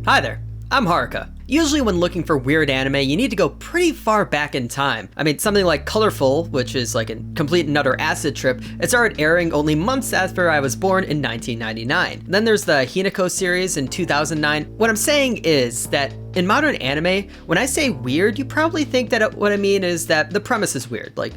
Hi there, I'm Haruka. Usually when looking for weird anime, you need to go pretty far back in time. I mean, something like Colorful, which is like a complete and utter acid trip, it started airing only months after I was born in 1999. Then there's the Hinako series in 2009. What I'm saying is that in modern anime, when I say weird, you probably think that what I mean is that the premise is weird. Like,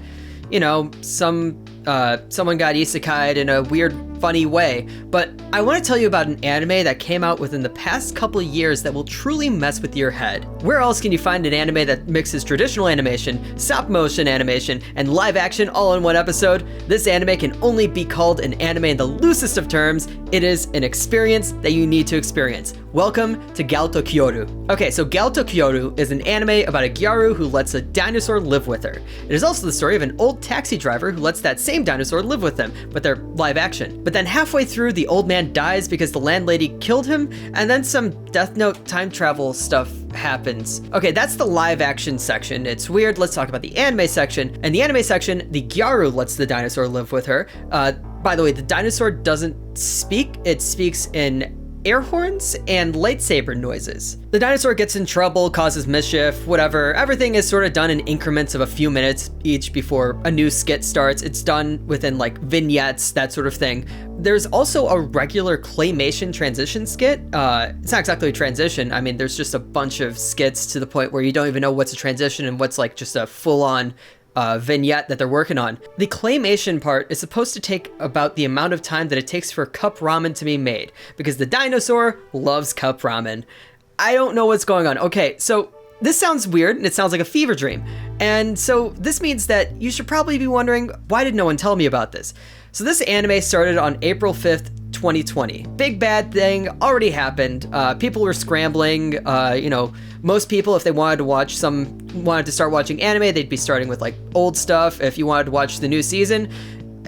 you know, someone got isekai'd in a weird, funny way. But I want to tell you about an anime that came out within the past couple of years that will truly mess with your head. Where else can you find an anime that mixes traditional animation, stop motion animation, and live action all in one episode? This anime can only be called an anime in the loosest of terms. It is an experience that you need to experience. Welcome to Galto Kyoru. Okay, so Galto Kyoru is an anime about a gyaru who lets a dinosaur live with her. It is also the story of an old taxi driver who lets that same dinosaur live with them, but they're live action. But then halfway through, the old man dies because the landlady killed him, and then some Death Note time travel stuff happens. Okay, that's the live action section. It's weird. Let's talk about the anime section. In the anime section, the gyaru lets the dinosaur live with her. By the way, the dinosaur doesn't speak. It speaks in air horns and lightsaber noises. The dinosaur gets in trouble, causes mischief, whatever. Everything is sort of done in increments of a few minutes each before a new skit starts. It's done within like vignettes, that sort of thing. There's also a regular claymation transition skit. It's not exactly a transition. I mean, there's just a bunch of skits to the point where you don't even know what's a transition and what's like just a full-on vignette that they're working on. The claymation part is supposed to take about the amount of time that it takes for cup ramen to be made, because the dinosaur loves cup ramen. I don't know what's going on. Okay, so this sounds weird and it sounds like a fever dream. And so this means that you should probably be wondering, why did no one tell me about this? So this anime started on April 5th, 2020. Big bad thing already happened. People were scrambling. Most people, if they wanted to start watching anime, they'd be starting with like old stuff. If you wanted to watch the new season,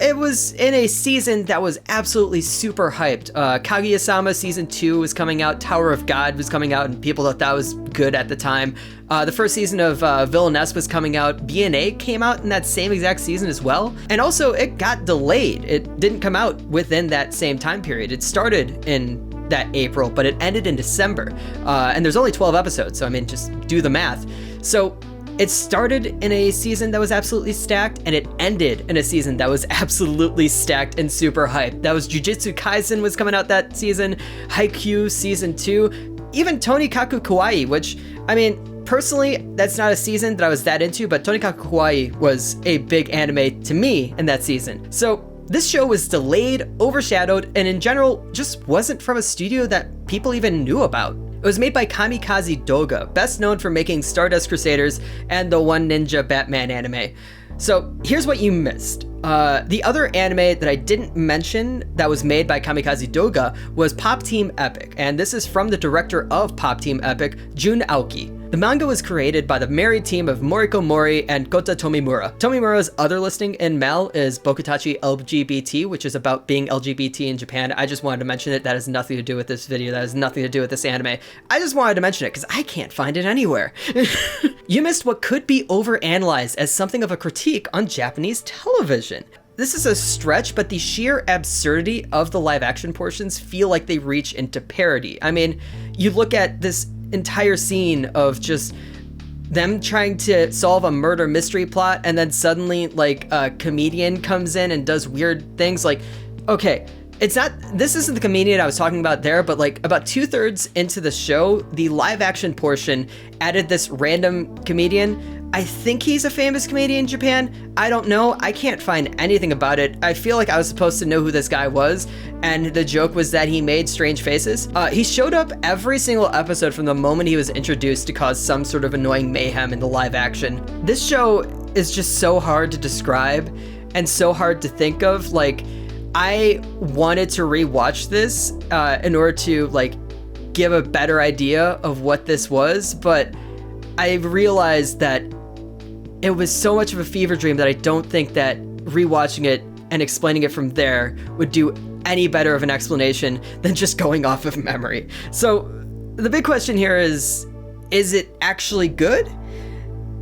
it was in a season that was absolutely super hyped. Kaguya-sama season 2 was coming out. Tower of God was coming out, and people thought that was good at the time. The first season of Villainess was coming out. B&A came out in that same exact season as well. And also, it got delayed. It didn't come out within that same time period. It started in that April, but it ended in December. And there's only 12 episodes, so I mean, just do the math. So it started in a season that was absolutely stacked, and it ended in a season that was absolutely stacked and super hyped. That was Jujutsu Kaisen was coming out that season, Haikyuu season 2, even Tonikaku Kawaii, which, I mean, personally, that's not a season that I was that into, but Tonikaku Kawaii was a big anime to me in that season. So this show was delayed, overshadowed, and in general, just wasn't from a studio that people even knew about. It was made by Kamikaze Doga, best known for making Stardust Crusaders and the One Ninja Batman anime. So here's what you missed. The other anime that I didn't mention that was made by Kamikaze Doga was Pop Team Epic, and this is from the director of Pop Team Epic, Jun Aoki. The manga was created by the married team of Moriko Mori and Kota Tomimura. Tomimura's other listing in Mal is Bokutachi LGBT, which is about being LGBT in Japan. I just wanted to mention it. That has nothing to do with this video. That has nothing to do with this anime. I just wanted to mention it because I can't find it anywhere. You missed what could be overanalyzed as something of a critique on Japanese television. This is a stretch, but the sheer absurdity of the live action portions feel like they reach into parody. I mean, you look at this entire scene of just them trying to solve a murder mystery plot, and then suddenly like a comedian comes in and does weird things. Like, okay, this isn't the comedian I was talking about there, but like about 2/3 into the show, the live action portion added this random comedian. I think he's a famous comedian in Japan. I don't know. I can't find anything about it. I feel like I was supposed to know who this guy was, and the joke was that he made strange faces. He showed up every single episode from the moment he was introduced to cause some sort of annoying mayhem in the live action. This show is just so hard to describe and so hard to think of. Like, I wanted to rewatch this in order to like give a better idea of what this was, but I realized that it was so much of a fever dream that I don't think that rewatching it and explaining it from there would do any better of an explanation than just going off of memory. So the big question here is it actually good?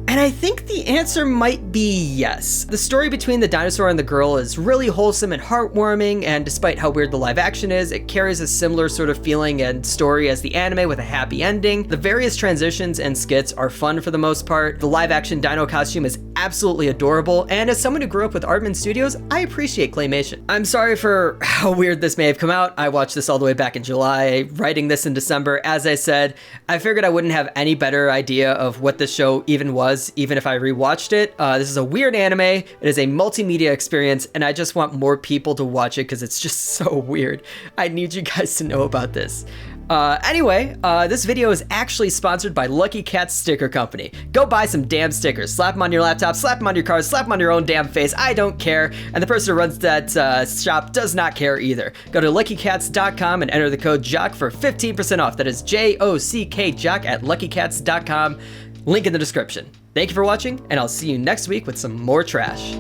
And And I think the answer might be yes. The story between the dinosaur and the girl is really wholesome and heartwarming, and despite how weird the live action is, it carries a similar sort of feeling and story as the anime with a happy ending. The various transitions and skits are fun for the most part. The live action dino costume is absolutely adorable, and as someone who grew up with Aardman Studios, I appreciate claymation. I'm sorry for how weird this may have come out. I watched this all the way back in July, writing this in December. As I said, I figured I wouldn't have any better idea of what this show even was, even if I rewatched it. This is a weird anime, it is a multimedia experience, and I just want more people to watch it because it's just so weird. I need you guys to know about this. Anyway, this video is actually sponsored by Lucky Cat Sticker Company. Go buy some damn stickers, slap them on your laptop, slap them on your cars, slap them on your own damn face, I don't care, and the person who runs that shop does not care either. Go to luckycats.com and enter the code JOCK for 15% off. That is JOCK JOCK at luckycats.com. Link in the description. Thank you for watching, and I'll see you next week with some more trash.